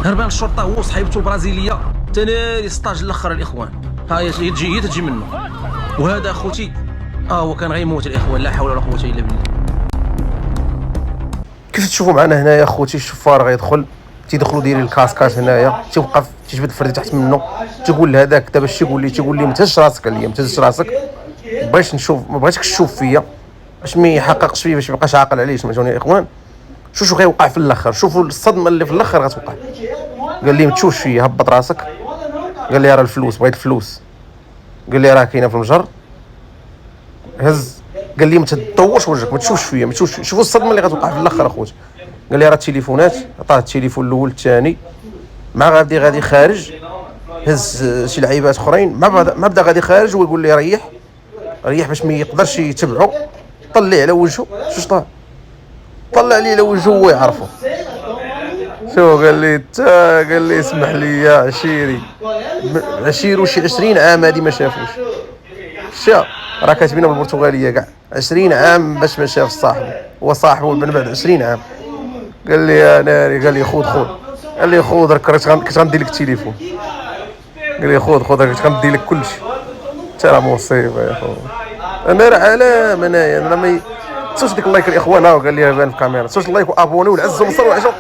هربان الشرطه هو وصاحبته البرازيليه تناري 16 الاخر الاخوان. ها هي تجي منه. وهذا اخوتي هو كان غيموت الاخوان، لا حول ولا قوه الا بالله. كيف تشوفوا معنا هنايا خوتي الشفار غيدخل تيدخلوا دايرين الكاسكاس هنايا، تيوقف تيجبد فردي تحت منه تيقول لهذاك دابا اش تيقول لي ما تهزش راسك عليا، ما تهزش راسك، بغيتش نشوف، ما بغيتكش تشوف فيا باش ما يحققش فيا، باش ما يبقاش عاقل عليه. سمعتوني الاخوان؟ شو غيوقع في الاخر، شوفوا الصدمه اللي في الاخر غتوقع. قال لي ما تشوفش فيا، هبط راسك. قال لي راه الفلوس، بغيت الفلوس. قال لي راه كاينه في المجر، هز. قال لي ما تدورش وجهك، ما تشوفش فيا، ما تشوفش. شوفوا الصدمه اللي غتوقع في الاخر اخوتي. قال لي راه التليفونات، عطاه التليفون الاول الثاني، مع غادي خارج، هز شي لعيبات اخرين، ما بدا غادي خارج ويقول لي ريح باش ما يقدرش يتبعو. طلع على وجهه، شو طلع لي على وجهه ويعرفه. شو قال لي اسمح لي يا عشيري وشي 20 عام هادي ما شافوش. شا راه كاتبينها بالبرتغاليه كاع 20 عام باش ما شاف صاحبه، هو صاحبه من بعد 20 عام. قال لي يا ناري، قال لي خذ. قال لي خذ راك كنت غندير لك التليفون. قال لي خذ راك غندير لك كلشي. انت راه مصيبه يا خو. انا راه علام انايا، انا ما تنسوش ديك اللايك الاخوان. قال لي بان في الكاميرا، تنسوش اللايك وابوني والعز ومصر وعشاء.